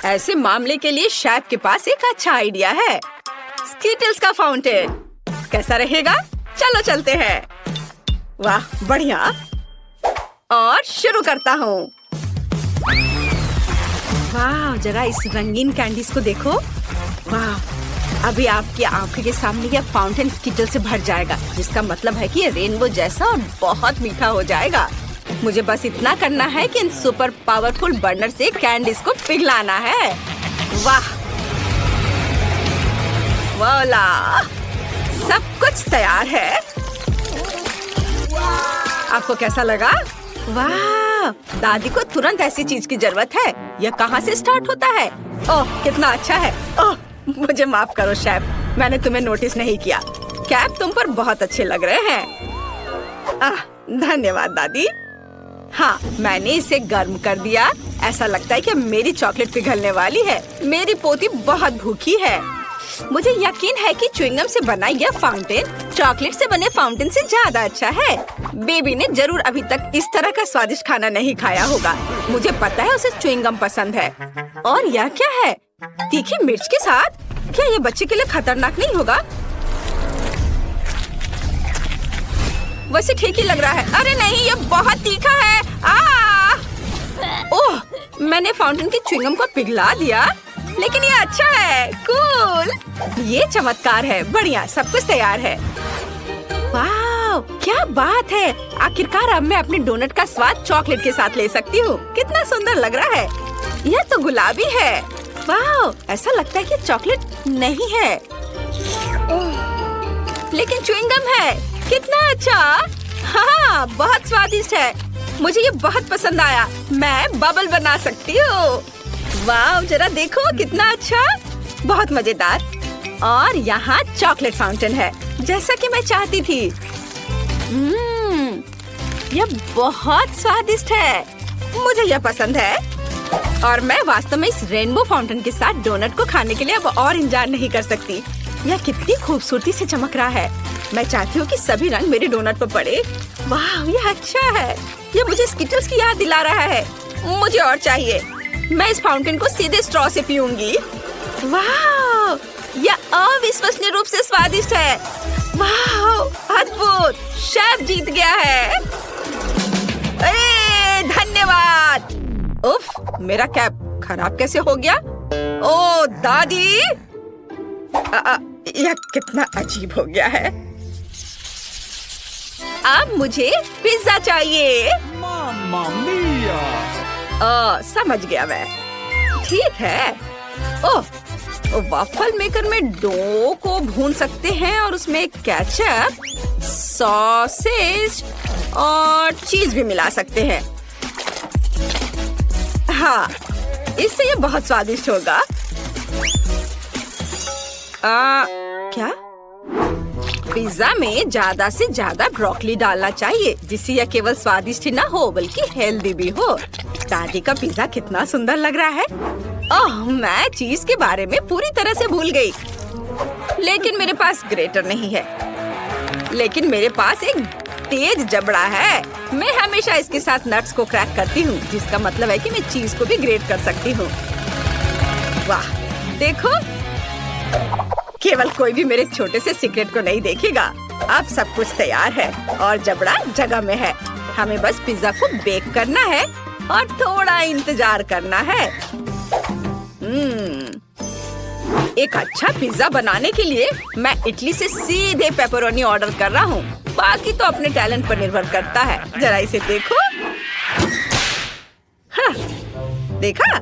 ऐसे मामले के लिए शेफ के पास एक अच्छा आइडिया है। स्कीटल्स का फाउंटेन कैसा रहेगा? चलो चलते हैं। वाह बढ़िया। और शुरू करता हूँ। वाह जरा इस रंगीन कैंडीज को देखो। वाह अभी आपकी आंखों के सामने यह फाउंटेन स्कीटल से भर जाएगा, जिसका मतलब है कि ये रेनबो जैसा और बहुत मीठा हो जाएगा। मुझे बस इतना करना है कि इन सुपर पावरफुल बर्नर से कैंडीज को पिघलाना है। वाह वाला सब कुछ तैयार है। आपको कैसा लगा? वाह दादी को तुरंत ऐसी चीज की जरूरत है। यह कहाँ से स्टार्ट होता है? ओह कितना अच्छा है। ओह मुझे माफ करो शेफ, मैंने तुम्हें नोटिस नहीं किया। कैप तुम पर बहुत अच्छे लग रहे हैं। धन्यवाद दादी। हाँ मैंने इसे गर्म कर दिया। ऐसा लगता है कि मेरी चॉकलेट पिघलने वाली है। मेरी पोती बहुत भूखी है। मुझे यकीन है कि च्युइंगम से बना यह फाउंटेन चॉकलेट से बने फाउंटेन से ज्यादा अच्छा है। बेबी ने जरूर अभी तक इस तरह का स्वादिष्ट खाना नहीं खाया होगा। मुझे पता है उसे च्युइंगम पसंद है। और यह क्या है? तीखी मिर्च के साथ? क्या ये बच्चे के लिए खतरनाक नहीं होगा? वैसे ठीक ही लग रहा है। अरे नहीं ये बहुत तीखा है। ओह मैंने फाउंटेन की च्युइंगम को पिघला दिया, लेकिन ये अच्छा है। कूल ये चमत्कार है। बढ़िया सब कुछ तैयार है। वाह क्या बात है। आखिरकार अब मैं अपने डोनट का स्वाद चॉकलेट के साथ ले सकती हूँ। कितना सुंदर लग रहा है। यह तो गुलाबी है। वाह ऐसा लगता है कि चॉकलेट नहीं है लेकिन च्युइंगम है। कितना अच्छा। हाँ बहुत स्वादिष्ट है। मुझे ये बहुत पसंद आया। मैं बबल बना सकती हूँ। वाह जरा देखो कितना अच्छा। बहुत मजेदार। और यहाँ चॉकलेट फाउंटेन है जैसा कि मैं चाहती थी। यह बहुत स्वादिष्ट है। मुझे यह पसंद है। और मैं वास्तव में इस रेनबो फाउंटेन के साथ डोनट को खाने के लिए अब और इंतजार नहीं कर सकती। यह कितनी खूबसूरती से चमक रहा है। मैं चाहती हूँ कि सभी रंग मेरे डोनट पर पड़े। वाह यह अच्छा है। यह मुझे स्कीटल्स की याद दिला रहा है। मुझे और चाहिए। मैं इस फाउंटेन को सीधे स्ट्रॉ से पीऊंगी। वाह यह अविश्वसनीय रूप से स्वादिष्ट है। वाह अद्भुत। शेफ जीत गया है। धन्यवाद। उफ मेरा कैप खराब कैसे हो गया? ओ दादी यह कितना अजीब हो गया है। अब मुझे पिज्जा चाहिए। मामा मिया। समझ गया मैं। ठीक है। ओह वाफल मेकर में डो को भून सकते हैं और उसमें केचप, सॉसेज और चीज भी मिला सकते हैं। हाँ इससे ये बहुत स्वादिष्ट होगा। क्या? पिज्जा में ज्यादा से ज्यादा ब्रोकली डालना चाहिए, जिससे यह केवल स्वादिष्ट ही ना हो बल्कि हेल्दी भी हो। दादी का पिज्जा कितना सुंदर लग रहा है। ओह मैं चीज के बारे में पूरी तरह से भूल गई। लेकिन मेरे पास ग्रेटर नहीं है। लेकिन मेरे पास एक तेज जबड़ा है। मैं हमेशा इसके साथ नट्स को क्रैक करती हूँ, जिसका मतलब है कि मैं चीज को भी ग्रेट कर सकती हूँ। वाह देखो केवल कोई भी मेरे छोटे से सीक्रेट को नहीं देखेगा। अब सब कुछ तैयार है और जबड़ा जगह में है। हमें बस पिज्जा को बेक करना है और थोड़ा इंतजार करना है। एक अच्छा पिज्जा बनाने के लिए मैं इटली से सीधे पेपरोनी ऑर्डर कर रहा हूँ। बाकी तो अपने टैलेंट पर निर्भर करता है। जरा इसे देखो। हाँ, देखा?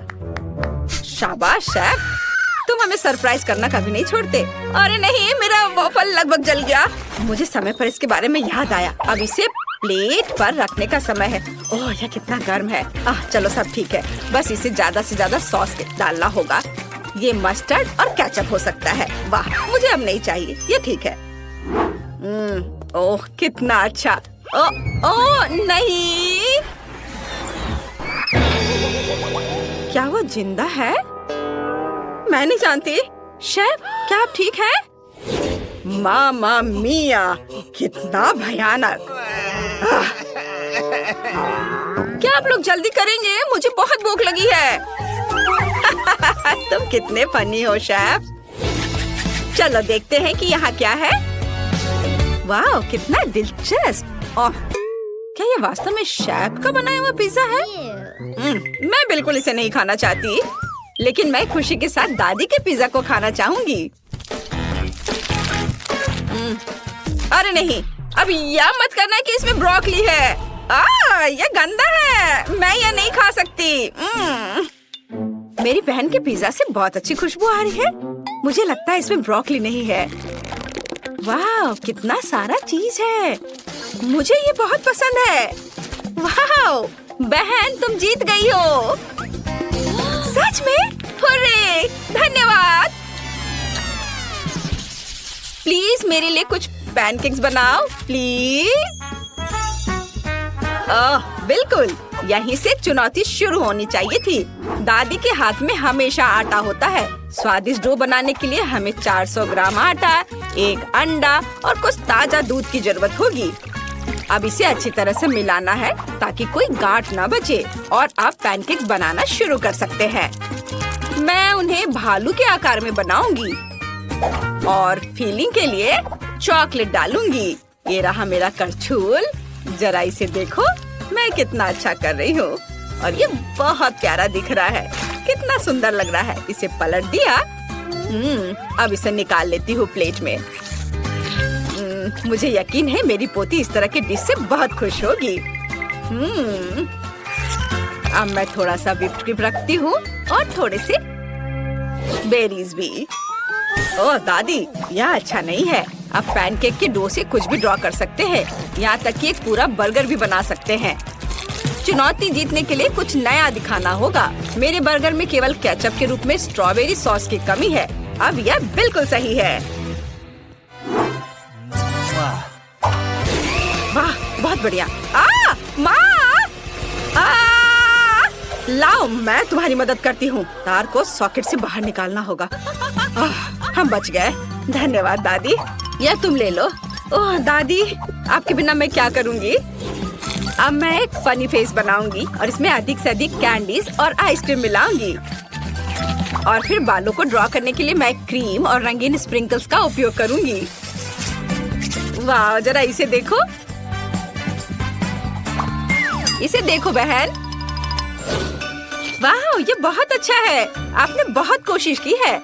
शाबाश शेफ, तुम हमें सरप्राइज करना कभी नहीं छोड़ते। अरे नहीं मेरा वॉफल लगभग जल गया। मुझे समय पर इसके बारे में याद आया। अब इसे प्लेट पर रखने का समय है। ओह यह कितना गर्म है। चलो सब ठीक है। बस इसे ज्यादा से ज्यादा सॉस डालना होगा। ये मस्टर्ड और केचप हो सकता है। वाह मुझे अब नहीं चाहिए। ये ठीक है। ओह कितना अच्छा। ओह नहीं, क्या वो जिंदा है? मैं नहीं जानती। शेफ क्या आप ठीक हैं? मामा मिया कितना भयानक। क्या आप लोग जल्दी करेंगे? मुझे बहुत भूख लगी है। कितने फनी हो शेफ। चलो देखते हैं कि यहाँ क्या है। वाह, कितना दिलचस्प। ओह, क्या ये वास्तव में शेफ का बनाया हुआ पिज्जा है? मैं बिल्कुल इसे नहीं खाना चाहती, लेकिन मैं खुशी के साथ दादी के पिज्जा को खाना चाहूंगी। अरे नहीं, अब यह मत करना कि इसमें ब्रोकली है। यह गंदा है, मैं यह नहीं खा सकती। मेरी बहन के पिज्जा से बहुत अच्छी खुशबू आ रही है। मुझे लगता है इसमें ब्रोकली नहीं है। वाह, कितना सारा चीज है। मुझे ये बहुत पसंद है। वाह, बहन तुम जीत गई हो। सच में? हुर्रे! धन्यवाद। प्लीज मेरे लिए कुछ पैनकेक्स बनाओ, प्लीज। बिल्कुल, यहीं से चुनौती शुरू होनी चाहिए थी। दादी के हाथ में हमेशा आटा होता है। स्वादिष्ट डो बनाने के लिए हमें 400 ग्राम आटा, 1 अंडा और कुछ ताजा दूध की जरूरत होगी। अब इसे अच्छी तरह से मिलाना है ताकि कोई गांठ ना बचे, और आप पैनकेक्स बनाना शुरू कर सकते हैं। मैं उन्हें भालू के आकार में बनाऊंगी और फिलिंग के लिए चॉकलेट डालूंगी। ये रहा मेरा करछुल। जरा इसे देखो, मैं कितना अच्छा कर रही हूँ, और ये बहुत प्यारा दिख रहा है। कितना सुंदर लग रहा है। इसे पलट दिया। अब इसे निकाल लेती हूँ प्लेट में। मुझे यकीन है मेरी पोती इस तरह के डिश से बहुत खुश होगी। अब मैं थोड़ा सा व्हिप्ड क्रीम रखती हूँ और थोड़े से बेरीज भी। ओह दादी, यह अच्छा नहीं है। आप पैनकेक के डो से कुछ भी ड्रॉ कर सकते हैं, यहाँ तक कि एक पूरा बर्गर भी बना सकते हैं। चुनौती जीतने के लिए कुछ नया दिखाना होगा। मेरे बर्गर में केवल केचप के रूप में स्ट्रॉबेरी सॉस की कमी है। अब यह बिल्कुल सही है। वाह, बहुत बढ़िया। माँ! लाओ, मैं तुम्हारी मदद करती हूँ। तार को सॉकेट से बाहर निकालना होगा। हम बच गए। धन्यवाद दादी। यह तुम ले लो। ओह दादी, आपके बिना मैं क्या करूँगी? अब मैं एक फनी फेस बनाऊंगी और इसमें अधिक से अधिक कैंडीज और आइसक्रीम मिलाऊंगी। और फिर बालों को ड्रॉ करने के लिए मैं क्रीम और रंगीन स्प्रिंकल्स का उपयोग करूंगी। वाह, जरा इसे देखो। इसे देखो बहन। वाह, ये बहुत अच्छा है। आपने बहुत कोशिश की है।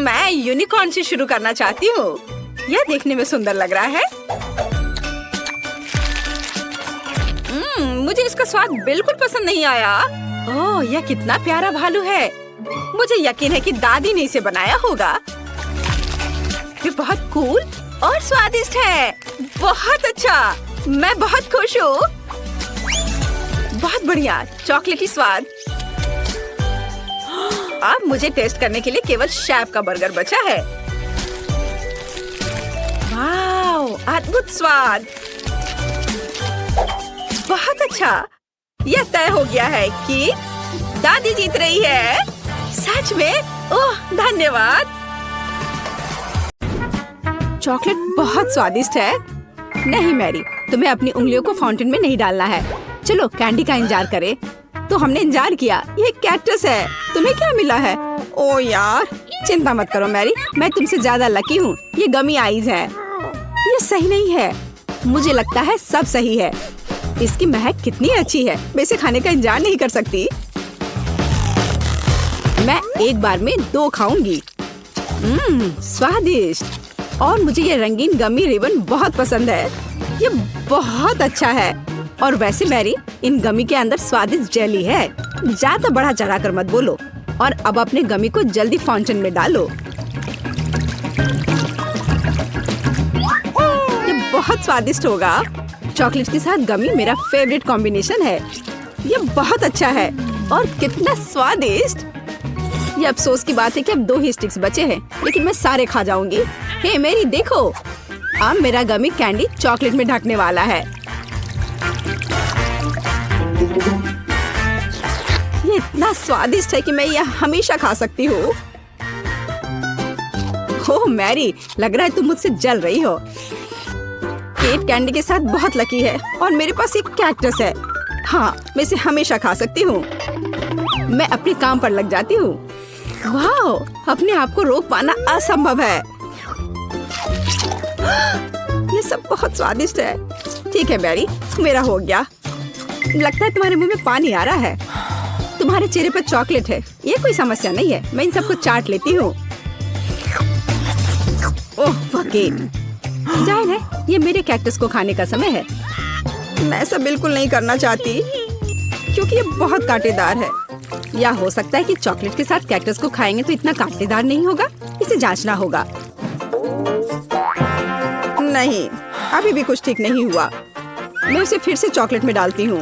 मैं यूनिकॉर्न से शुरू करना चाहती हूँ। यह देखने में सुंदर लग रहा है। मुझे इसका स्वाद बिल्कुल पसंद नहीं आया। ओह, यह कितना प्यारा भालू है। मुझे यकीन है कि दादी ने इसे बनाया होगा। ये बहुत कूल और स्वादिष्ट है। बहुत अच्छा, मैं बहुत खुश हूँ। बहुत बढ़िया, चॉकलेटी स्वाद। अब मुझे टेस्ट करने के लिए केवल शेफ का बर्गर बचा है। वाह, अद्भुत स्वाद। बहुत अच्छा। यह तय हो गया है कि दादी जीत रही है। सच में? ओह, धन्यवाद। चॉकलेट बहुत स्वादिष्ट है। नहीं मैरी, तुम्हें अपनी उंगलियों को फाउंटेन में नहीं डालना है। चलो कैंडी का इंतजार करें। तो हमने इंतजार किया। ये कैक्टस है। तुम्हें क्या मिला है? ओ यार, चिंता मत करो मैरी, मैं तुमसे ज्यादा लकी हूँ। ये गमी आइज है। ये सही नहीं है। मुझे लगता है सब सही है। इसकी महक कितनी अच्छी है। मैं इसे खाने का इंतजार नहीं कर सकती। मैं एक बार में 2 खाऊंगी। स्वादिष्ट। और मुझे ये रंगीन गमी रिबन बहुत पसंद है। ये बहुत अच्छा है। और वैसे मैरी, इन गमी के अंदर स्वादिष्ट जेली है। ज्यादा बढ़ा चढ़ा कर मत बोलो। और अब अपने गमी को जल्दी फाउंटेन में डालो। ये बहुत स्वादिष्ट होगा। चॉकलेट के साथ गमी मेरा फेवरेट कॉम्बिनेशन है। ये बहुत अच्छा है और कितना स्वादिष्ट। ये अफसोस की बात है कि अब 2 ही स्टिक्स बचे हैं, लेकिन मैं सारे खा जाऊंगी। हे मेरी देखो, अब मेरा गमी कैंडी चॉकलेट में ढकने वाला है। ये इतना स्वादिष्ट है कि मैं यह हमेशा खा सकती हूँ। ओह मैरी, लग रहा है तुम मुझसे जल रही हो। केट कैंडी के साथ बहुत लकी है और मेरे पास एक कैक्टस है। हाँ, मैं इसे हमेशा खा सकती हूँ। मैं अपने काम पर लग जाती हूँ। वाह, अपने आप को रोक पाना असंभव है। ये सब बहुत स्वादिष्ट है। ठीक है मैरी, मेरा हो गया। लगता है तुम्हारे मुंह में पानी आ रहा है। तुम्हारे चेहरे पर चॉकलेट है, ये कोई समस्या नहीं है। मैं इन सबको चाट लेती हूँ। ओह फकीर, जाहिर है ये मेरे कैक्टस को खाने का समय है। मैं ऐसा बिल्कुल नहीं करना चाहती क्योंकि ये बहुत कांटेदार है। या हो सकता है कि चॉकलेट के साथ कैक्टस को खाएंगे तो इतना कांटेदार नहीं होगा। इसे जांचना होगा। नहीं, अभी भी कुछ ठीक नहीं हुआ। मैं उसे फिर से चॉकलेट में डालती हूँ।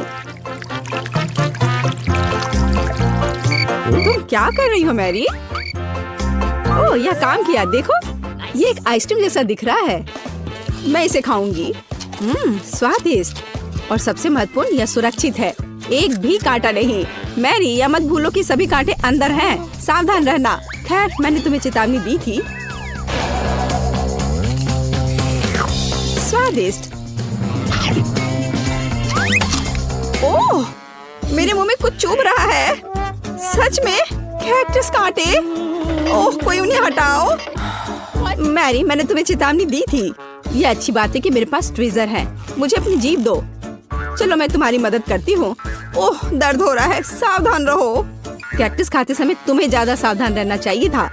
तुम क्या कर रही हो मैरी? ओह, यह काम किया। देखो, ये एक आइसक्रीम जैसा दिख रहा है। मैं इसे खाऊंगी। स्वादिष्ट और सबसे महत्वपूर्ण, यह सुरक्षित है। एक भी कांटा नहीं। मैरी, यह मत भूलो कि सभी कांटे अंदर हैं। सावधान रहना। खैर, मैंने तुम्हें चेतावनी दी थी। स्वादिष्ट। ओह, मेरे मुंह में कुछ चुभ रहा है। सच में कैक्टस कांटे। ओह, कोई उन्हें हटाओ। मैरी, मैंने तुम्हें चेतावनी दी थी। ये अच्छी बात है कि मेरे पास ट्विज़र है। मुझे अपनी जीभ दो। चलो, मैं तुम्हारी मदद करती हूँ। ओह, दर्द हो रहा है। सावधान रहो। कैक्टस खाते समय तुम्हें ज्यादा सावधान रहना चाहिए था।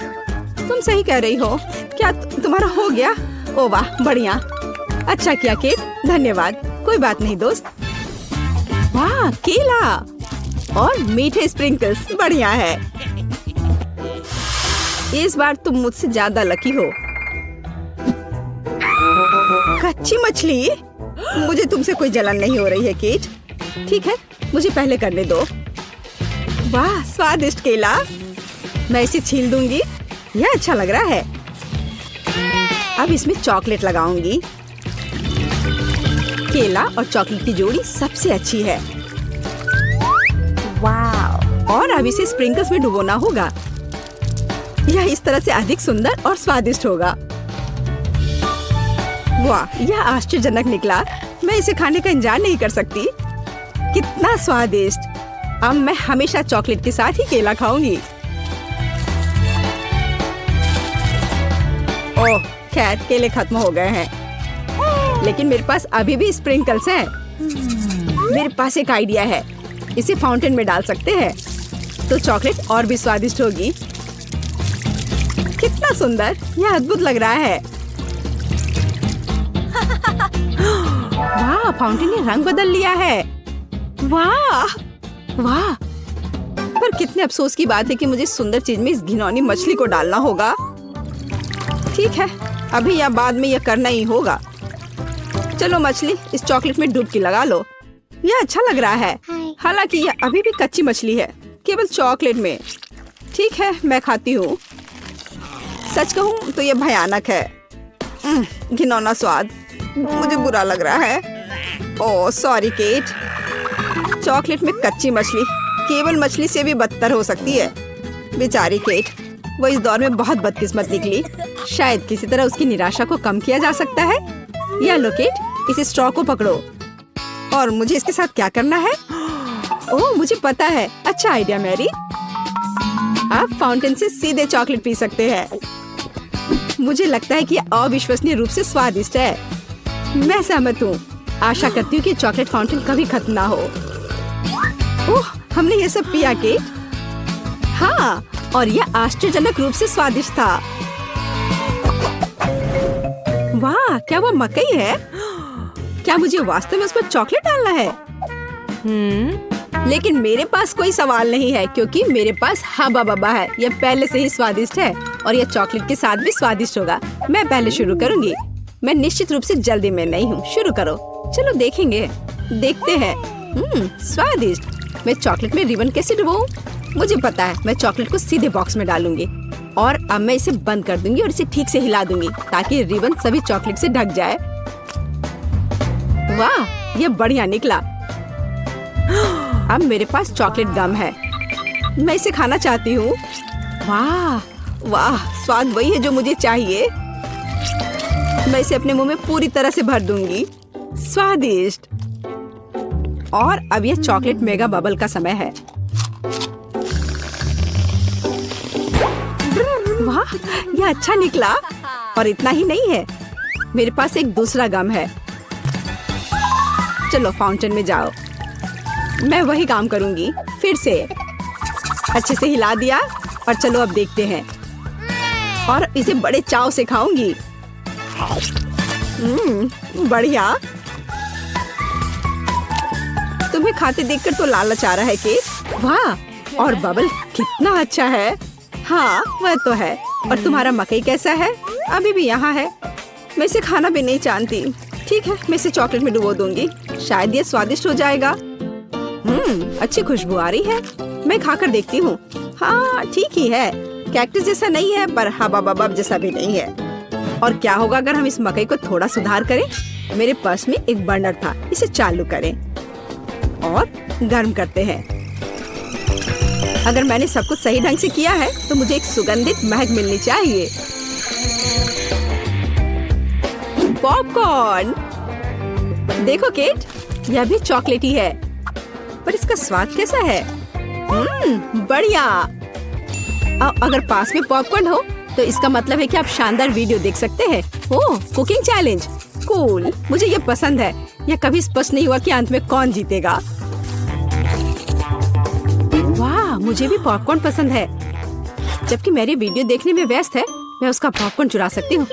तुम सही कह रही हो। क्या तुम्हारा हो गया? ओह वाह, बढ़िया। अच्छा किया केट, धन्यवाद। कोई बात नहीं दोस्त। वाह, केला और मीठे स्प्रिंकल्स, बढ़िया है। इस बार तुम मुझसे ज्यादा लकी हो। कच्ची मछली? मुझे तुमसे कोई जलन नहीं हो रही है केट। ठीक है, मुझे पहले करने दो। वाह, स्वादिष्ट केला। मैं इसे छील दूंगी। यह अच्छा लग रहा है। अब इसमें चॉकलेट लगाऊंगी। केला और चॉकलेट की जोड़ी सबसे अच्छी है। वाह, और अब इसे स्प्रिंकल्स में डुबोना होगा। यह इस तरह से अधिक सुंदर और स्वादिष्ट होगा। वाह, यह आश्चर्यजनक निकला। मैं इसे खाने का इंतजार नहीं कर सकती। कितना स्वादिष्ट। अब मैं हमेशा चॉकलेट के साथ ही केला खाऊंगी। ओह, खैर केले खत्म हो गए हैं, लेकिन मेरे पास अभी भी स्प्रिंकल्स हैं। मेरे पास एक आइडिया है। इसे फाउंटेन में डाल सकते हैं तो चॉकलेट और भी स्वादिष्ट होगी। कितना सुंदर, यह अद्भुत लग रहा है। वाह, फाउंटेन ने रंग बदल लिया है। वाह वाह, पर कितने अफसोस की बात है कि मुझे सुंदर चीज में इस घिनौनी मछली को डालना होगा। ठीक है, अभी या बाद में यह करना ही होगा। चलो मछली, इस चॉकलेट में डुबकी लगा लो। यह अच्छा लग रहा है। हालांकि यह अभी भी कच्ची मछली है, केवल चॉकलेट में। ठीक है, मैं खाती हूँ। सच कहूँ तो यह भयानक है। घिनौना स्वाद, मुझे बुरा लग रहा है। Oh sorry cat. चॉकलेट में कच्ची मछली केवल मछली से भी बदतर हो सकती है। बेचारी केट, वो इस दौर में बहुत बदकिस्मत निकली। शायद किसी तरह उसकी निराशा को कम किया जा सकता है। या लो केट, इस स्ट्रॉ को पकड़ो। और मुझे इसके साथ क्या करना है? ओह, मुझे पता है। अच्छा आइडिया मैरी। आप फाउंटेन से सीधे चॉकलेट पी सकते हैं। मुझे लगता है कि यह अविश्वसनीय रूप से स्वादिष्ट है। मैं सहमत हूँ। आशा करती हूँ कि चॉकलेट फाउंटेन कभी खत्म ना हो। ओह, हमने ये सब पिया केट। हाँ, और यह आश्चर्यजनक रूप से स्वादिष्ट था। वाह, क्या वो मकई है? क्या मुझे वास्तव में उस पर चॉकलेट डालना है? लेकिन मेरे पास कोई सवाल नहीं है क्योंकि मेरे पास हब्बा बब्बा है। यह पहले से ही स्वादिष्ट है और यह चॉकलेट के साथ भी स्वादिष्ट होगा। मैं पहले शुरू करूंगी। मैं निश्चित रूप से जल्दी में नहीं हूँ। शुरू करो। चलो देखेंगे, देखते हैं। स्वादिष्ट। मैं चॉकलेट में रिबन कैसे डुबाऊं? मुझे पता है। मैं चॉकलेट को सीधे बॉक्स में डालूंगी और अब मैं इसे बंद कर दूंगी और इसे ठीक से हिला दूंगी ताकि रिबन सभी चॉकलेट से ढक जाए। वाह, ये बढ़िया निकला। अब मेरे पास चॉकलेट गम है। मैं इसे खाना चाहती हूँ। वाह वाह, स्वाद वही है जो मुझे चाहिए। मैं इसे अपने मुंह में पूरी तरह से भर दूंगी। स्वादिष्ट। और अब यह चॉकलेट मेगा बबल का समय है। वाह, ये अच्छा निकला। और इतना ही नहीं है, मेरे पास एक दूसरा गम है। चलो फाउंटेन में जाओ। मैं वही काम करूंगी फिर से। अच्छे से हिला दिया और चलो अब देखते हैं। और इसे बड़े चाव से खाऊंगी। बढ़िया। तुम्हें खाते देखकर तो लालच आ रहा है केट। वाह, और बबल कितना अच्छा है। हाँ वह तो है। और तुम्हारा मकई कैसा है? अभी भी यहाँ है। मैं इसे खाना भी नहीं जानती। ठीक है, मैं इसे चॉकलेट में डुबो दूंगी। शायद ये स्वादिष्ट हो जाएगा। अच्छी खुशबू आ रही है। मैं खाकर देखती हूँ। हाँ ठीक ही है। कैक्टस जैसा नहीं है पर हबा बबा जैसा भी नहीं है। और क्या होगा अगर हम इस मकई को थोड़ा सुधार करें? मेरे पर्स में एक बर्नर था, इसे चालू करें और गर्म करते हैं। अगर मैंने सब कुछ सही ढंग से किया है तो मुझे एक सुगंधित महक मिलनी चाहिए। पॉपकॉर्न देखो केट, यह भी चॉकलेटी है पर इसका स्वाद कैसा है? बढ़िया। अगर पास में पॉपकॉर्न हो तो इसका मतलब है कि आप शानदार वीडियो देख सकते हैं। ओह, कुकिंग चैलेंज, कूल। मुझे ये पसंद है। यह कभी स्पष्ट नहीं हुआ कि अंत में कौन जीतेगा। वाह, मुझे भी पॉपकॉर्न पसंद है। जबकि मेरी वीडियो देखने में व्यस्त है, मैं उसका पॉपकॉर्न चुरा सकती हूँ।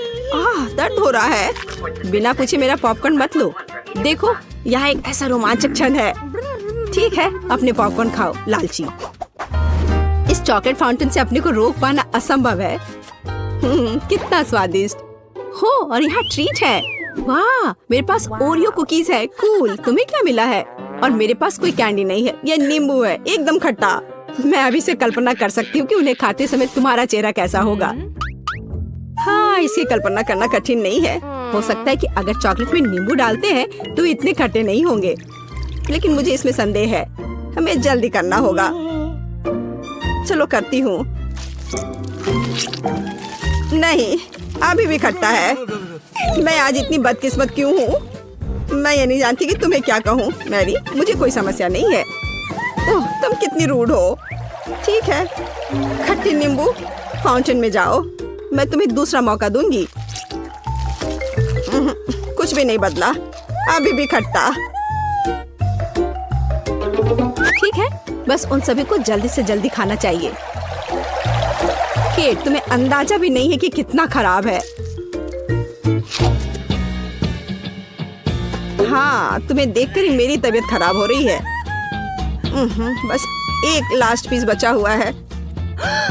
दर्द हो रहा है। बिना पूछे मेरा पॉपकॉर्न मत लो। देखो, यहाँ एक ऐसा रोमांचक क्षण है। ठीक है, अपने पॉपकॉर्न खाओ लालची। इस चॉकलेट फाउंटेन से अपने को रोक पाना असंभव है। कितना स्वादिष्ट हो। और यहाँ ट्रीट है। वाह, मेरे पास ओरियो कुकीज है। कूल। तुम्हें क्या मिला है? और मेरे पास कोई कैंडी नहीं है। ये नींबू है, एकदम खट्टा। मैं अभी से कल्पना कर सकती हूँ कि उन्हें खाते समय तुम्हारा चेहरा कैसा होगा। हाँ, इसकी कल्पना करना कठिन नहीं है। हो सकता है कि अगर चॉकलेट में नींबू डालते हैं तो इतने खट्टे नहीं होंगे, लेकिन मुझे इसमें संदेह है। हमें जल्दी करना होगा। चलो करती हूँ। नहीं, अभी भी खट्टा है। मैं आज इतनी बदकिस्मत क्यों हूँ? मैं ये नहीं जानती कि तुम्हें क्या कहूँ। मैरी, मुझे कोई समस्या नहीं है। ओह, तुम कितनी रूड हो। ठीक है, खट्टी नींबू, फाउंटेन में जाओ। मैं तुम्हें दूसरा मौका दूंगी। कुछ भी नहीं बदला, अभी भी खट्टा। ठीक है, बस उन सभी को जल्दी से जल्दी खाना चाहिए। केट, तुम्हें अंदाजा भी नहीं है कि कितना खराब है। हाँ, तुम्हें देखकर ही मेरी तबीयत खराब हो रही है। बस एक लास्ट पीस बचा हुआ है।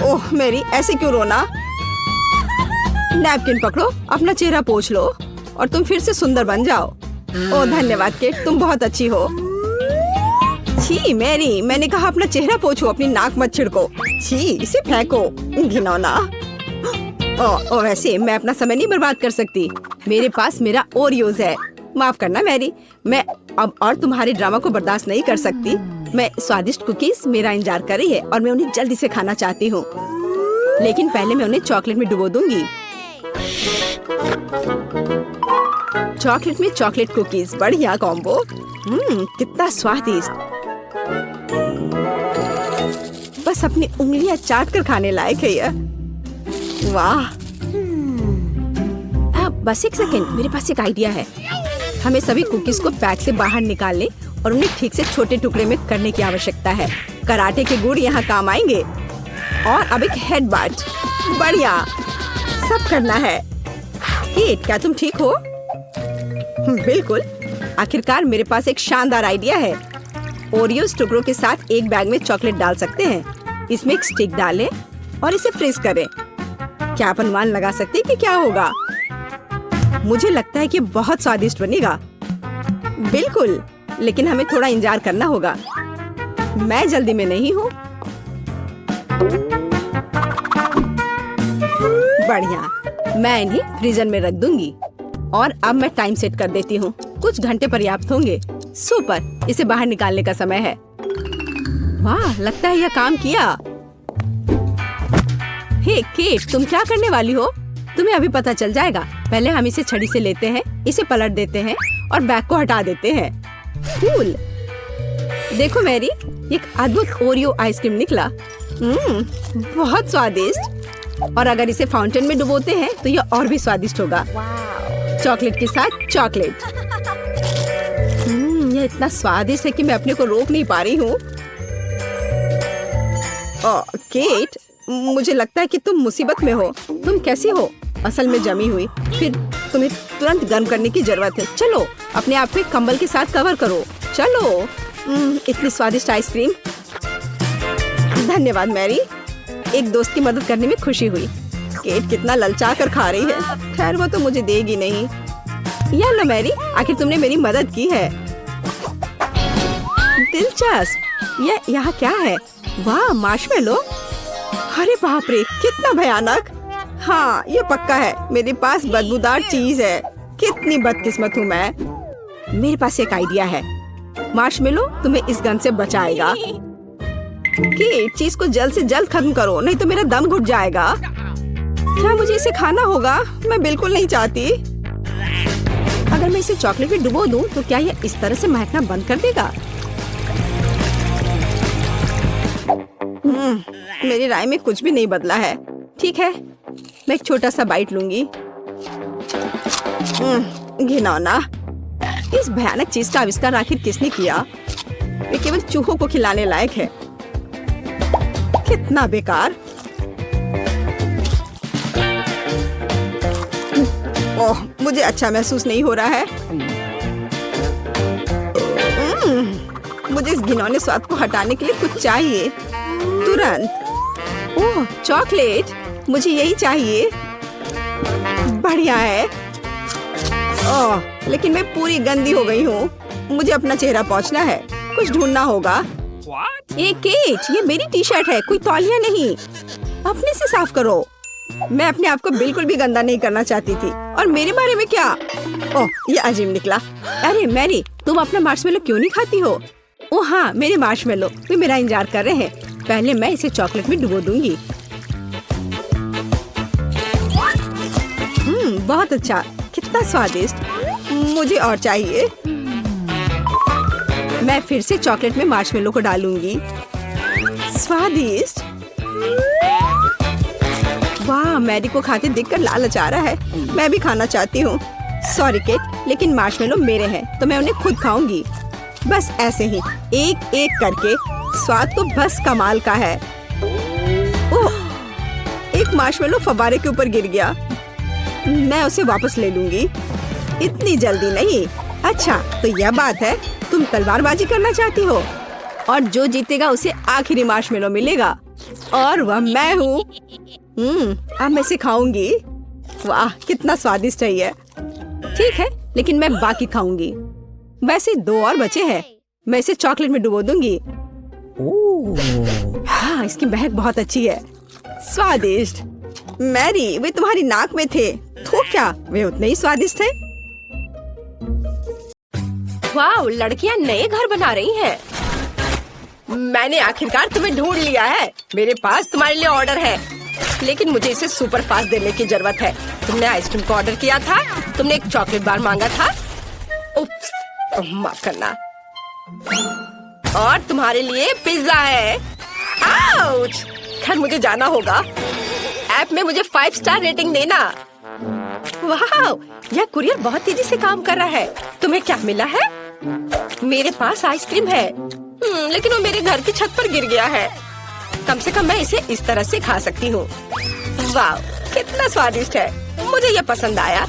ओह मेरी, ऐसे क्यों रोना? नैपकिन पकड़ो, अपना चेहरा पोंछ लो और तुम फिर से सुंदर बन जाओ। ओह धन्यवाद केट, तुम बहुत अच्छी हो। छी मैरी, मैंने कहा अपना चेहरा पोंछो, अपनी नाक मत छिड़को। छी, इसे फेंको, घिनौना। ओह वैसे मैं अपना समय नहीं बर्बाद कर सकती। मेरे पास मेरा ओरियोज है। माफ करना मैरी, मैं अब और तुम्हारे ड्रामा को बर्दाश्त नहीं कर सकती। मैं स्वादिष्ट कुकीज मेरा इंतजार कर रही है और मैं उन्हें जल्दी से खाना चाहती हूँ, लेकिन पहले मैं उन्हें चॉकलेट में डुबो दूंगी। चॉकलेट में चॉकलेट कुकीज, बढ़िया कॉम्बो। कितना स्वादिष्ट। बस अपनी उंगलियां चाट कर खाने लायक है यह। वाह। बस एक सेकेंड, मेरे पास एक आइडिया है। हमें सभी कुकीज को पैक से बाहर निकालने और उन्हें ठीक से छोटे टुकड़े में करने की आवश्यकता है। कराटे के गुण यहाँ काम आएंगे। और अब एक हेडबट, बढ़िया, सब करना है। केट, क्या तुम ठीक हो? बिल्कुल। आखिरकार मेरे पास एक शानदार आइडिया है। ओरियोस टुकड़ों के साथ एक बैग में चॉकलेट डाल सकते हैं। इसमें एक स्टिक डालें और इसे फ्रीज करें। क्या आप अनुमान लगा सकते हैं कि क्या होगा? मुझे लगता है कि बहुत स्वादिष्ट बनेगा। बिल्कुल, लेकिन हमें थोड़ा इंतजार करना होगा। मैं जल्दी में नहीं हूँ। बढ़िया, मैं इन्हें फ्रीजर में रख दूंगी। और अब मैं टाइम सेट कर देती हूँ। कुछ घंटे पर्याप्त होंगे। सुपर, इसे बाहर निकालने का समय है। वाह, लगता है यह काम किया। हे केट, तुम क्या करने वाली हो? तुम्हें अभी पता चल जाएगा। पहले हम इसे छड़ी से लेते हैं, इसे पलट देते हैं और बैग को हटा देते हैं। कूल। देखो मैरी, एक अद्भुत ओरियो आइसक्रीम निकला। बहुत स्वादिष्ट। और अगर इसे फाउंटेन में डुबोते हैं तो यह और भी स्वादिष्ट होगा। चॉकलेट के साथ चॉकलेट। यह इतना स्वादिष्ट है कि मैं अपने को रोक नहीं पा रही हूँ। केट, मुझे लगता है कि तुम मुसीबत में हो। तुम कैसी हो? असल में जमी हुई, फिर तुम्हें तुरंत गर्म करने की जरूरत है। चलो अपने आप को कंबल के साथ कवर करो। चलो। इतनी स्वादिष्ट आइसक्रीम। धन्यवाद मैरी, एक दोस्त की मदद करने में खुशी हुई। केट कितना ललचा कर खा रही है। खैर वो तो मुझे देगी नहीं। या लो मैरी, आखिर तुमने मेरी मदद की है। दिलचस्प। यह यहाँ क्या है? वाह, मार्शमेलो। अरे बाप रे, कितना भयानक। हाँ, ये पक्का है मेरे पास बदबूदार चीज है। कितनी बदकिस्मत हूँ मैं। मेरे पास एक आइडिया है। मार्शमेलो तुम्हें इस गन से बचाएगा। कि चीज को जल्द से जल्द खत्म करो, नहीं तो मेरा दम घुट जाएगा। क्या मुझे इसे खाना होगा? मैं बिल्कुल नहीं चाहती। अगर मैं इसे चॉकलेट में डुबो दूं, तो क्या यह इस तरह से महकना बंद कर देगा? मेरी राय में कुछ भी नहीं बदला है। ठीक है, मैं एक छोटा सा बाइट लूंगी। घिनौना। इस भयानक चीज का आविष्कार आखिर किसने किया? ये केवल चूहों को खिलाने लायक है। कितना बेकार। ओह, मुझे अच्छा महसूस नहीं हो रहा है। मुझे इस घिनौने स्वाद को हटाने के लिए कुछ चाहिए तुरंत। ओह, चॉकलेट, मुझे यही चाहिए। बढ़िया है। ओह, लेकिन मैं पूरी गंदी हो गई हूँ। मुझे अपना चेहरा पोंछना है। कुछ ढूंढना होगा। ये केट, ये मेरी टी शर्ट है, कोई तौलिया नहीं। अपने से साफ करो। मैं अपने आप को बिल्कुल भी गंदा नहीं करना चाहती थी। और मेरे बारे में क्या? ओह, ये अजीब निकला। अरे मैरी, तुम अपना मार्शमेलो क्यों नहीं खाती हो? ओह हाँ, मेरे मार्शमेलो, वे मेरा इंतजार कर रहे हैं। पहले मैं इसे चॉकलेट में डुबो दूंगी। बहुत अच्छा, कितना स्वादिष्ट। मुझे और चाहिए। मैं फिर से चॉकलेट में मार्शमेलो को डालूंगी। स्वादिष्ट। वाह, मैरी को खाते देखकर लालच आ रहा है। मैं भी खाना चाहती हूँ। सॉरी केट, लेकिन मार्शमेलो मेरे हैं तो मैं उन्हें खुद खाऊंगी। बस ऐसे ही, एक एक करके। स्वाद तो बस कमाल का है। ओह, एक मार्शमेलो फव्वारे के ऊपर गिर गया। मैं उसे वापस ले लूंगी। इतनी जल्दी नहीं। अच्छा, तो यह बात है, तुम तलवारबाजी करना चाहती हो और जो जीतेगा उसे आखिरी मार्शमेलो मिलेगा और वह मैं हूँ। अब मैं इसे खाऊंगी। वाह, कितना स्वादिष्ट है ये। ठीक है, लेकिन मैं बाकी खाऊंगी। वैसे 2 और बचे हैं। मैं इसे चॉकलेट में डुबो दूंगी। हाँ, इसकी महक बहुत अच्छी है। स्वादिष्ट। मैरी, वे तुम्हारी नाक में थे तो क्या वे उतने ही स्वादिष्ट थे? वाह, लड़कियां नए घर बना रही हैं। मैंने आखिरकार तुम्हें ढूंढ लिया है। मेरे पास तुम्हारे लिए ऑर्डर है, लेकिन मुझे इसे सुपर फास्ट देने की जरूरत है। तुमने आइसक्रीम का ऑर्डर किया था, तुमने एक चॉकलेट बार मांगा था। उप्स, माफ करना। और तुम्हारे लिए पिज्जा है। आउच! खैर, मुझे जाना होगा। ऐप में मुझे 5 स्टार रेटिंग देना। वाह, यह कुरियर बहुत तेजी से काम कर रहा है। तुम्हें क्या मिला है? मेरे पास आइसक्रीम है, लेकिन वो मेरे घर की छत पर गिर गया है। कम से कम मैं इसे इस तरह से खा सकती हूँ। वाह, कितना स्वादिष्ट है। मुझे ये पसंद आया।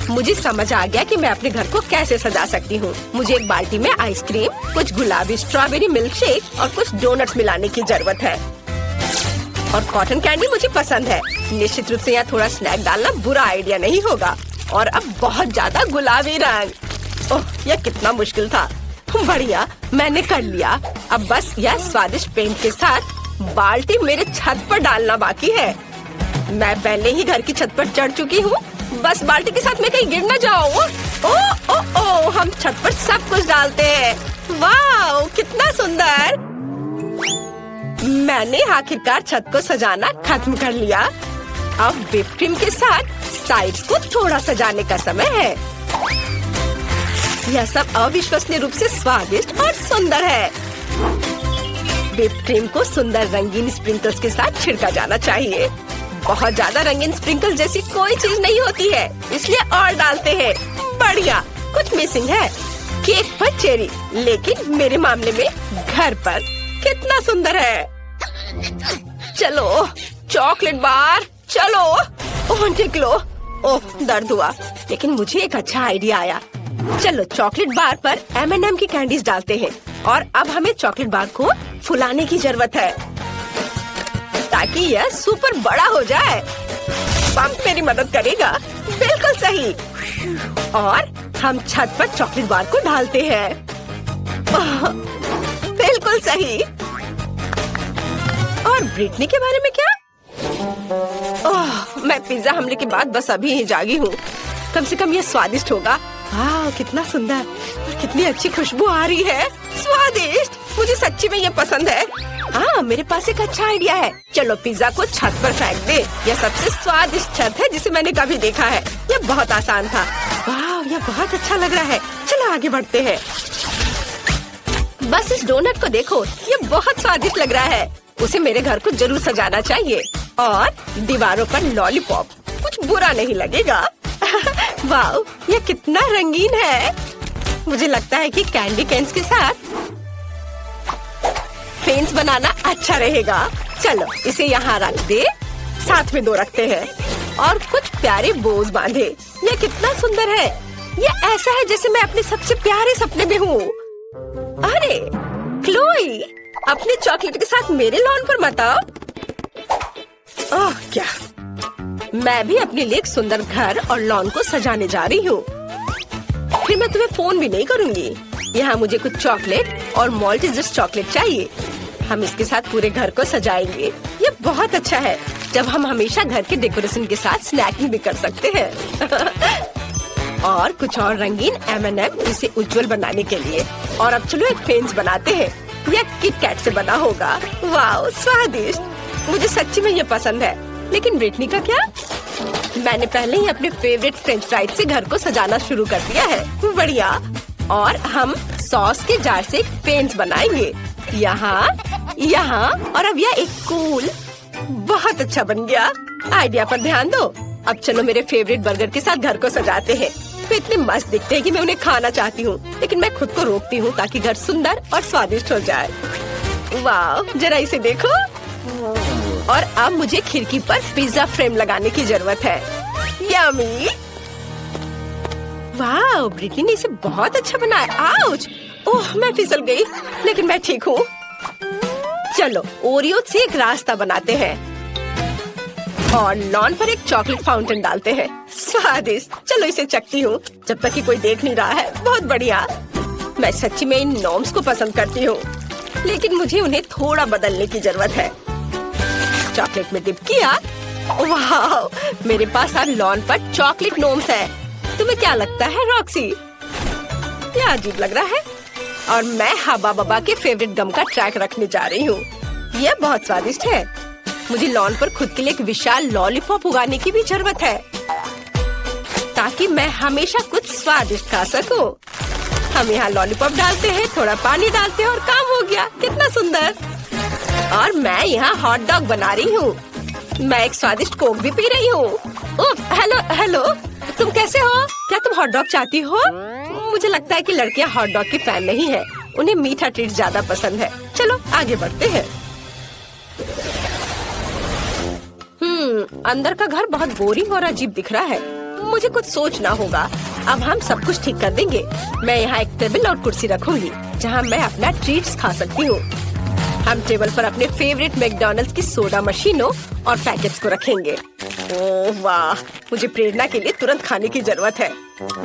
मुझे समझ आ गया कि मैं अपने घर को कैसे सजा सकती हूँ। मुझे एक बाल्टी में आइसक्रीम, कुछ गुलाबी स्ट्रॉबेरी मिल्क शेक और कुछ डोनट्स मिलाने की जरूरत है। और कॉटन कैंडी मुझे पसंद है। निश्चित रूप से यहाँ थोड़ा स्नैक डालना बुरा आइडिया नहीं होगा। और अब बहुत ज्यादा गुलाबी रंग। ओह, यह कितना मुश्किल था। बढ़िया, मैंने कर लिया। अब बस यह स्वादिष्ट पेंट के साथ बाल्टी मेरे छत पर डालना बाकी है। मैं पहले ही घर की छत पर चढ़ चुकी हूँ। बस बाल्टी के साथ मैं कहीं गिर न जाऊँ। ओ, हम छत पर सब कुछ डालते हैं। वाह, कितना सुंदर। मैंने आखिरकार छत को सजाना खत्म कर लिया। अब व्हिप क्रीम के साथ साइड्स को थोड़ा सजाने का समय है। यह सब अविश्वसनीय रूप से स्वादिष्ट और सुंदर है। व्हिप क्रीम को सुंदर रंगीन स्प्रिंकल्स के साथ छिड़का जाना चाहिए। बहुत ज्यादा रंगीन स्प्रिंकल जैसी कोई चीज नहीं होती है, इसलिए और डालते हैं। बढ़िया, कुछ मिसिंग है। केक पर चेरी, लेकिन मेरे मामले में घर पर। कितना सुंदर है। चलो चॉकलेट बार, चलो। ओह निकलो। ओह दर्द हुआ, लेकिन मुझे एक अच्छा आइडिया आया। चलो चॉकलेट बार पर M&M की कैंडीज डालते हैं और अब हमें चॉकलेट बार को फुलाने की जरूरत है ताकि यह सुपर बड़ा हो जाए। पंप मेरी मदद करेगा। बिल्कुल सही। और हम छत पर चॉकलेट बार को डालते हैं। बिल्कुल सही। और ब्रिटनी के बारे में क्या? ओह, मैं पिज्जा हमले के बाद बस अभी ही जागी हूँ। कम से कम ये स्वादिष्ट होगा। वाह कितना सुंदर, कितनी अच्छी खुशबू आ रही है। स्वादिष्ट, मुझे सच्ची में ये पसंद है। हाँ, मेरे पास एक अच्छा आइडिया है। चलो पिज्जा को छत पर फेंक दे। यह सबसे स्वादिष्ट छत है जिसे मैंने कभी देखा है। यह बहुत आसान था। वाह, यह बहुत अच्छा लग रहा है। चलो आगे बढ़ते हैं। बस इस डोनट को देखो, ये बहुत स्वादिष्ट लग रहा है। उसे मेरे घर को जरूर सजाना चाहिए। और दीवारों पर लॉलीपॉप, कुछ बुरा नहीं लगेगा। वाह, ये कितना रंगीन है। मुझे लगता है कि कैंडी कैन्स के साथ फेंस बनाना अच्छा रहेगा। चलो इसे यहाँ रख दे, साथ में 2 रखते हैं और कुछ प्यारे बोज बांधे। ये कितना सुंदर है। ये ऐसा है जैसे मैं अपने सबसे प्यारे सपने में हूँ। अरे क्लोई, अपने चॉकलेट के साथ मेरे लॉन पर मत आओ। ओह क्या, मैं भी अपने लिए एक सुंदर घर और लॉन को सजाने जा रही हूँ। फिर मैं तुम्हें फोन भी नहीं करूँगी। यहाँ मुझे कुछ चॉकलेट और मॉल्टेजर्स चॉकलेट चाहिए। हम इसके साथ पूरे घर को सजाएंगे। ये बहुत अच्छा है जब हम हमेशा घर के डेकोरेशन के साथ स्नैकिंग भी कर सकते हैं। और कुछ और रंगीन M&M इसे उज्जवल बनाने के लिए। और अब चलो एक फेंस बनाते हैं। यह किट कैट से बना होगा। वाह स्वादिष्ट, मुझे सच्ची में ये पसंद है। लेकिन ब्रिटनी का क्या? मैंने पहले ही अपने फेवरेट फ्रेंच फ्राइज से घर को सजाना शुरू कर दिया है। बढ़िया। और हम सॉस के जार से एक फेंस बनाएंगे। यहाँ, यहाँ और अब यह एक कूल। बहुत अच्छा बन गया। आइडिया पर ध्यान दो। अब चलो मेरे फेवरेट बर्गर के साथ घर को सजाते हैं। वे इतने मस्त दिखते हैं कि मैं उन्हें खाना चाहती हूँ, लेकिन मैं खुद को रोकती हूँ ताकि घर सुंदर और स्वादिष्ट हो जाए। वाह, जरा इसे देखो। और अब मुझे खिड़की पर पिज्जा फ्रेम लगाने की जरूरत है। यम्मी। वाह, ब्रिटनी ने इसे बहुत अच्छा बनाया। आउच! ओह, मैं फिसल गई, लेकिन मैं ठीक हूँ। चलो ओरियो से एक रास्ता बनाते हैं और लॉन पर एक चॉकलेट फाउंटेन डालते हैं। स्वादिष्ट। चलो इसे चखती हूँ जब तक कि कोई देख नहीं रहा है। बहुत बढ़िया। मैं सच्ची में इन नॉर्म्स को पसंद करती हूँ, लेकिन मुझे उन्हें थोड़ा बदलने की जरूरत है। चॉकलेट में डिप किया। वाह, मेरे पास अब लॉन पर चॉकलेट नॉर्म्स है। तुम्हें क्या लगता है रॉक्सी? क्या अजीब लग रहा है। और मैं हबा बबा के फेवरेट गम का ट्रैक रखने जा रही हूँ। यह बहुत स्वादिष्ट है। मुझे लॉन पर खुद के लिए एक विशाल लॉलीपॉप उगाने की भी जरूरत है ताकि मैं हमेशा कुछ स्वादिष्ट खा सकूं। हम यहाँ लॉलीपॉप डालते हैं, थोड़ा पानी डालते हैं और काम हो गया। कितना सुंदर। और मैं यहाँ हॉट डॉग बना रही हूँ। मैं एक स्वादिष्ट कोक भी पी रही हूँ। हेलो हेलो, तुम कैसे हो? क्या तुम हॉट डॉग चाहती हो? मुझे लगता है कि लड़कियाँ हॉट डॉग की फैन नहीं है। उन्हें मीठा ट्रीट ज्यादा पसंद है। चलो आगे बढ़ते हैं। अंदर का घर बहुत बोरिंग और अजीब दिख रहा है। मुझे कुछ सोचना होगा। अब हम सब कुछ ठीक कर देंगे। मैं यहाँ एक टेबल और कुर्सी रखूंगी जहाँ मैं अपना ट्रीट्स खा सकती हूँ। हम टेबल पर अपने फेवरेट मैकडॉनल्ड्स की सोडा मशीनों और पैकेट्स को रखेंगे। ओह वाह, मुझे प्रेरणा के लिए तुरंत खाने की जरूरत है।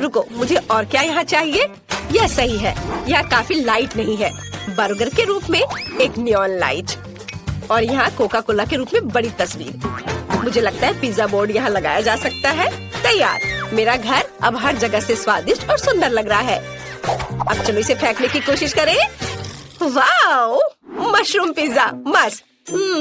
रुको, मुझे और क्या यहाँ चाहिए? यह सही है। यह काफी लाइट नहीं है। बर्गर के रूप में एक नियॉन लाइट और यहाँ कोका कोला के रूप में बड़ी तस्वीर। मुझे लगता है पिज्जा बोर्ड यहाँ लगाया जा सकता है। तैयार। मेरा घर अब हर जगह से स्वादिष्ट और सुंदर लग रहा है। अब चलो इसे फेंकने की कोशिश करें। वाओ, मशरूम पिज्जा मस्त।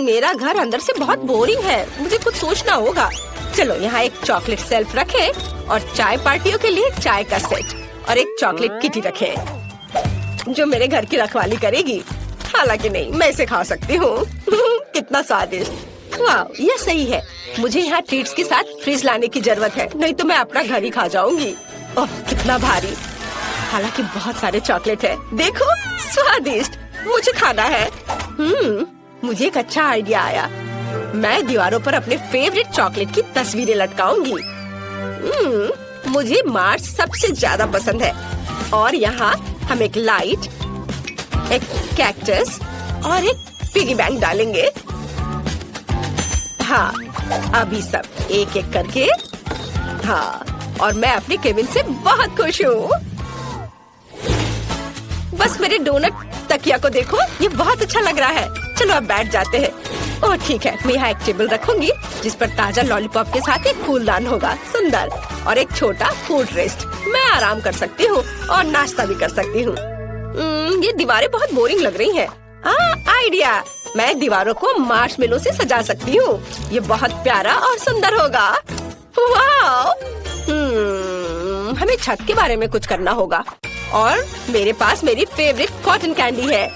मेरा घर अंदर से बहुत बोरिंग है। मुझे कुछ सोचना होगा। चलो यहाँ एक चॉकलेट सेल्फ रखें और चाय पार्टियों के लिए चाय का सेट और एक चॉकलेट किटी रखें जो मेरे घर की रखवाली करेगी। हालांकि नहीं, मैं इसे खा सकती हूँ। कितना स्वादिष्ट। वाह, ये सही है। मुझे यहाँ ट्रीट्स के साथ फ्रिज लाने की जरूरत है, नहीं तो मैं अपना घर ही खा जाऊंगी। ओह, कितना भारी। हालांकि बहुत सारे चॉकलेट है। देखो, स्वादिष्ट। मुझे खाना है। मुझे एक अच्छा आइडिया आया। मैं दीवारों पर अपने फेवरेट चॉकलेट की तस्वीरें लटकाऊंगी। मुझे मार्स सबसे ज्यादा पसंद है। और यहाँ हम एक लाइट, एक कैक्टस और एक पिगी बैंक डालेंगे। हाँ, अभी सब एक एक करके। हाँ, और मैं अपने केबिन से बहुत खुश हूँ। बस मेरे डोनट तकिया को देखो, ये बहुत अच्छा लग रहा है। चलो अब बैठ जाते हैं। ओह ठीक है, मैं यहाँ एक टेबल रखूंगी जिस पर ताजा लॉलीपॉप के साथ एक फूलदान होगा, सुंदर, और एक छोटा फूड रेस्ट। मैं आराम कर सकती हूँ और नाश्ता भी कर सकती हूँ। ये दीवारें बहुत बोरिंग लग रही हैं। आइडिया, मैं दीवारों को मार्शमेलो से सजा सकती हूँ। ये बहुत प्यारा और सुंदर होगा। वाह! हमें छत के बारे में कुछ करना होगा। और मेरे पास मेरी फेवरेट कॉटन कैंडी है।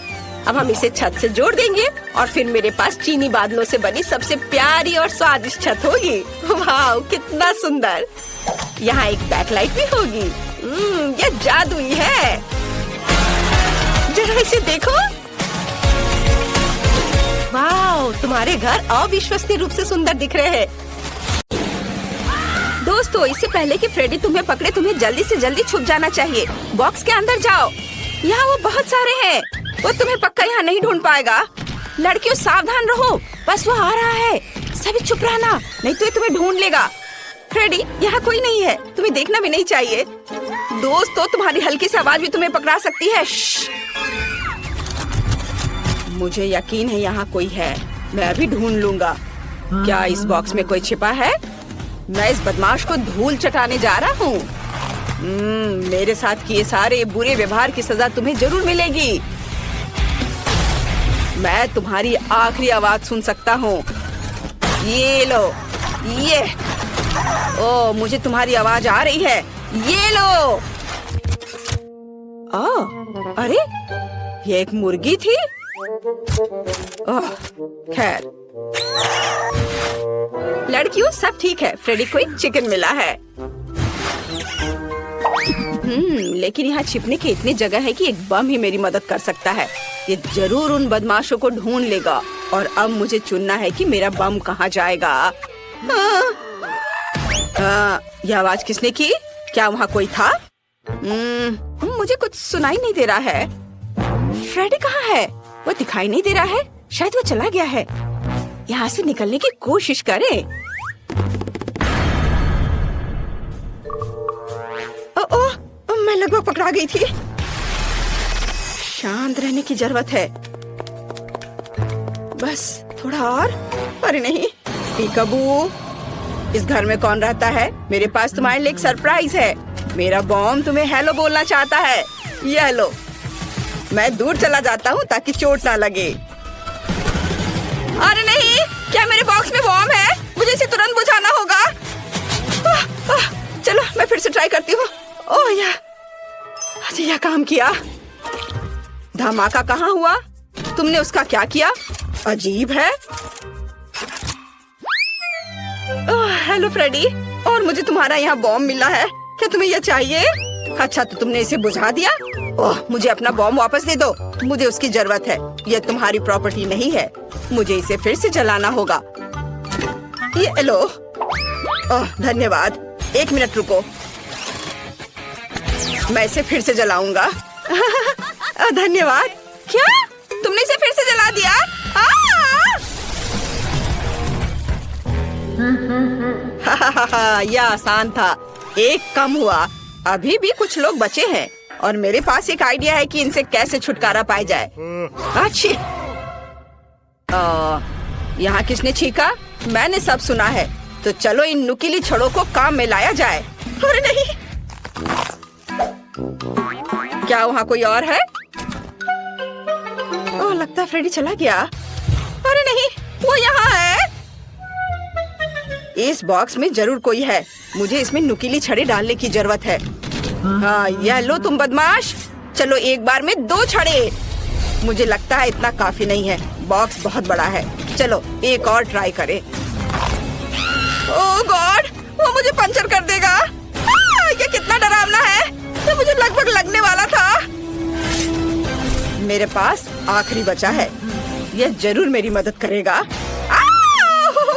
अब हम इसे छत से जोड़ देंगे और फिर मेरे पास चीनी बादलों से बनी सबसे प्यारी और स्वादिष्ट छत होगी। वाह, कितना सुंदर। यहाँ एक बैकलाइट भी होगी। ये जादुई है। जरा इसे देखो। वाह, तुम्हारे घर अविश्वसनीय रूप से सुंदर दिख रहे हैं। दोस्तों, इससे पहले कि फ्रेडी तुम्हें पकड़े, तुम्हें जल्दी से जल्दी छुप जाना चाहिए। बॉक्स के अंदर जाओ। यहाँ वो बहुत सारे हैं। वो तुम्हें पक्का यहाँ नहीं ढूंढ पाएगा। लड़कियों, सावधान रहो, बस वो आ रहा है। सभी चुप रहना, नहीं तो ये तुम्हें ढूंढ लेगा। फ्रेडी, यहाँ कोई नहीं है, तुम्हें देखना भी नहीं चाहिए। दोस्तों, तुम्हारी हल्की सी आवाज भी तुम्हें पकड़ा सकती है। मुझे यकीन है यहाँ कोई है। मैं अभी ढूंढ लूंगा। क्या इस बॉक्स में कोई छिपा है? मैं इस बदमाश को धूल चटाने जा रहा हूँ। मेरे साथ किए सारे बुरे व्यवहार की सजा तुम्हें जरूर मिलेगी। मैं तुम्हारी आखिरी आवाज सुन सकता हूँ। ये लो, ये। ओ, मुझे तुम्हारी आवाज आ रही है। ये लो। अरे, ये एक मुर्गी थी। खैर, लड़कियों, सब ठीक है। फ्रेडी को एक चिकन मिला है। लेकिन यहाँ छिपने की इतनी जगह है कि एक बम ही मेरी मदद कर सकता है। ये जरूर उन बदमाशों को ढूंढ लेगा। और अब मुझे चुनना है कि मेरा बम कहाँ जाएगा। यह आवाज किसने की? क्या वहाँ कोई था? मुझे कुछ सुनाई नहीं दे रहा है। फ्रेडी कहाँ है? वो दिखाई नहीं दे रहा है। शायद वो चला गया है। यहाँ से निकलने की कोशिश करें। मैं लगभग पकड़ा गई थी। शांत रहने की जरूरत है। बस थोड़ा और। अरे नहीं, पीकाबू, इस घर में कौन रहता है? मेरे पास तुम्हारे लिए एक सरप्राइज है। मेरा बॉम तुम्हें हेलो बोलना चाहता है। ये लो। मैं दूर चला जाता हूँ ताकि चोट ना लगे। अरे नहीं, क्या मेरे बॉक्स में बॉम्ब है? मुझे इसे तुरंत बुझाना होगा। चलो, मैं फिर से ट्राई करती हूँ। ओह यार, यह काम किया। धमाका कहाँ हुआ? तुमने उसका क्या किया? अजीब है। हेलो फ्रेडी, और मुझे तुम्हारा यहाँ बॉम्ब मिला है। क्या तुम्हें यह चाहिए? अच्छा, तो तुमने इसे बुझा दिया। ओह, मुझे अपना बॉम्ब वापस दे दो। मुझे उसकी जरूरत है। यह तुम्हारी प्रॉपर्टी नहीं है। मुझे इसे फिर से जलाना होगा। ये लो। ओह, धन्यवाद। 1 मिनट रुको, मैं इसे फिर से जलाऊंगा। धन्यवाद। क्या? तुमने इसे फिर से जला दिया? यह आसान था। एक कम हुआ। अभी भी कुछ लोग बचे हैं और मेरे पास एक आइडिया है कि इनसे कैसे छुटकारा पाया जाए। अच्छी। यहाँ किसने छींका? मैंने सब सुना है। तो चलो इन नुकीली छड़ों को काम में लाया जाए। अरे नहीं, क्या वहाँ कोई और है? ओह, लगता है फ्रेडी चला गया। अरे नहीं, वो यहाँ है। इस बॉक्स में जरूर कोई है। मुझे इसमें नुकीली छड़े डालने की जरूरत है। हाँ, यह लो तुम बदमाश। चलो एक बार में 2 छड़े। मुझे लगता है इतना काफी नहीं है। बॉक्स बहुत बड़ा है। चलो एक और ट्राई करें। ओह गॉड, वो मुझे पंचर कर देगा। ये कितना डरावना है। तो मुझे लगभग लगने वाला था। मेरे पास आखिरी बचा है। यह जरूर मेरी मदद करेगा।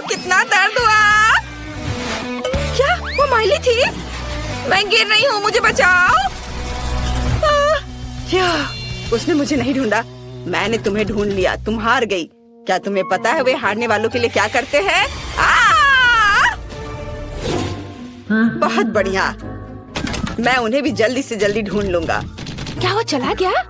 कितना दर्द हुआ। क्या वो माइली थी? मैं गिर रही हूँ, मुझे बचाओ। क्या उसने मुझे नहीं ढूंढा? मैंने तुम्हें ढूंढ लिया। तुम हार गई। क्या तुम्हें पता है वे हारने वालों के लिए क्या करते हैं? बहुत बढ़िया। मैं उन्हें भी जल्दी से जल्दी ढूंढ लूंगा। क्या वो चला गया?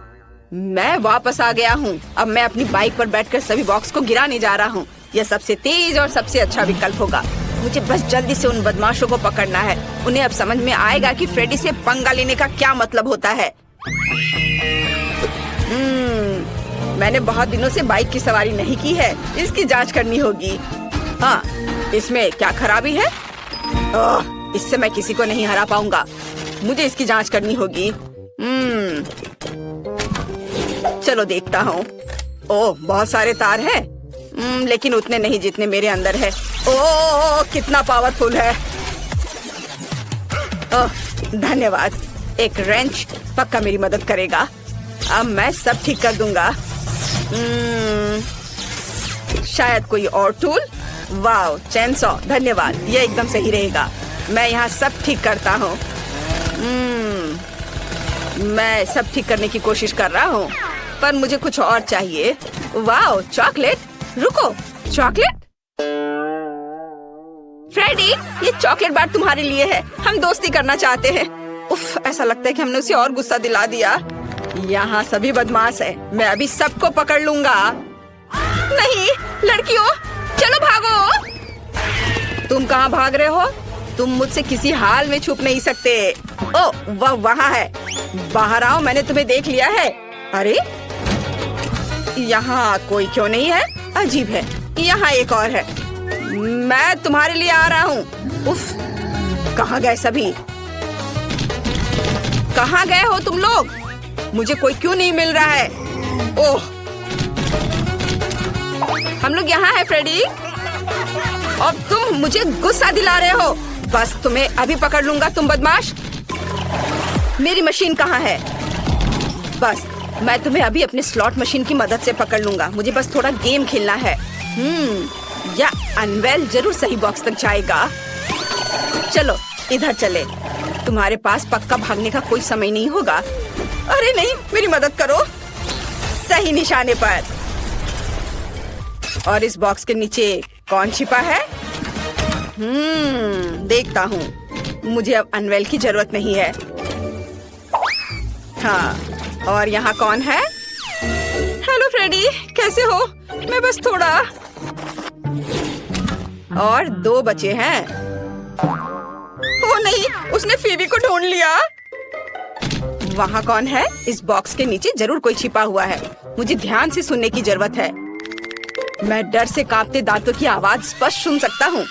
मैं वापस आ गया हूँ। अब मैं अपनी बाइक पर बैठकर सभी बॉक्स को गिराने जा रहा हूँ। यह सबसे तेज और सबसे अच्छा विकल्प होगा। मुझे बस जल्दी से उन बदमाशों को पकड़ना है। उन्हें अब समझ में आएगा कि फ्रेडी से पंगा लेने का क्या मतलब होता है। मैंने बहुत दिनों से बाइक की सवारी नहीं की है। इसकी जांच करनी होगी। हाँ, इसमें क्या खराबी है? इससे मैं किसी को नहीं हरा पाऊंगा। मुझे इसकी जांच करनी होगी। चलो देखता हूँ। ओह, बहुत सारे तार हैं। लेकिन उतने नहीं जितने मेरे अंदर है। ओह, कितना पावरफुल है। ओह, धन्यवाद। एक रेंच पक्का मेरी मदद करेगा। अब मैं सब ठीक कर दूंगा। शायद कोई और टूल। वाव, चेनसॉ, धन्यवाद। ये एकदम सही रहेगा। मैं यहाँ सब ठीक करता हूँ। मैं सब ठीक करने की कोशिश कर रहा हूँ, पर मुझे कुछ और चाहिए। वाव, चॉकलेट। रुको, चॉकलेट? फ्रेडी, ये चॉकलेट बार तुम्हारे लिए है। हम दोस्ती करना चाहते हैं। उफ, ऐसा लगता है कि हमने उसे और गुस्सा दिला दिया। यहाँ सभी बदमाश है। मैं अभी सबको पकड़ लूंगा। नहीं, लड़कियों, चलो भागो। तुम कहाँ भाग रहे हो? तुम मुझसे किसी हाल में छुप नहीं सकते। ओह, वह वहाँ है। बाहर आओ, मैंने तुम्हें देख लिया है। अरे, यहाँ कोई क्यों नहीं है? अजीब है। यहाँ एक और है। मैं तुम्हारे लिए आ रहा हूँ। उफ, कहाँ गए सभी? कहाँ गए हो तुम लोग? मुझे कोई क्यों नहीं मिल रहा है? ओह, हम लोग यहाँ है फ्रेडी। और तुम मुझे गुस्सा दिला रहे हो। बस तुम्हें अभी पकड़ लूंगा, तुम बदमाश। मेरी मशीन कहाँ है? बस मैं तुम्हें अभी अपने स्लॉट मशीन की मदद से पकड़ लूंगा। मुझे बस थोड़ा गेम खेलना है। या अनवेल जरूर सही बॉक्स तक जाएगा। चलो इधर चले। तुम्हारे पास पक्का भागने का कोई समय नहीं होगा। अरे नहीं, मेरी मदद करो। सही निशाने पर। और इस बॉक्स के नीचे कौन छिपा है? देखता हूँ। मुझे अब अनवेल की जरूरत नहीं है। हाँ, और यहाँ कौन है? हेलो फ्रेडी, कैसे हो? मैं बस थोड़ा। और 2 बचे हैं। ओ नहीं, उसने फीबी को ढूंढ लिया। वहाँ कौन है? इस बॉक्स के नीचे जरूर कोई छिपा हुआ है। मुझे ध्यान से सुनने की जरूरत है। मैं डर से कांपते दांतों की आवाज स्पष्ट सुन सकता हूँ।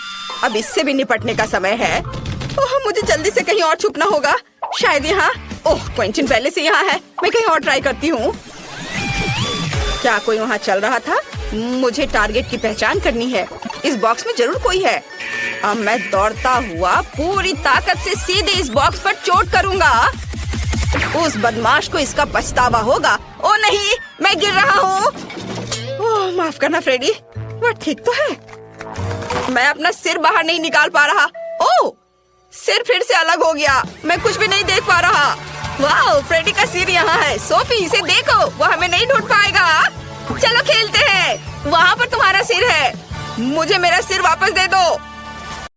अब इससे भी निपटने का समय है। ओह, मुझे जल्दी से कहीं और छुपना होगा। शायद यहाँ। ओह, क्विंटन पहले से यहाँ है। मैं कहीं और ट्राई करती हूँ। क्या कोई वहाँ चल रहा था? मुझे टारगेट की पहचान करनी है। इस बॉक्स में जरूर कोई है। अब मैं दौड़ता हुआ पूरी ताकत से सीधे इस बॉक्स पर चोट करूंगा। उस बदमाश को इसका पछतावा होगा। ओ नहीं, मैं गिर रहा हूँ। ओह, माफ करना फ्रेडी। वह ठीक तो है। मैं अपना सिर बाहर नहीं निकाल पा रहा। ओह, सिर फिर से अलग हो गया। मैं कुछ भी नहीं देख पा रहा। वाह, फ्रेडी का सिर यहाँ है। सोफी, इसे देखो, वो हमें नहीं ढूंढ पाएगा। चलो खेलते हैं। वहाँ पर तुम्हारा सिर है। मुझे मेरा सिर वापस दे दो।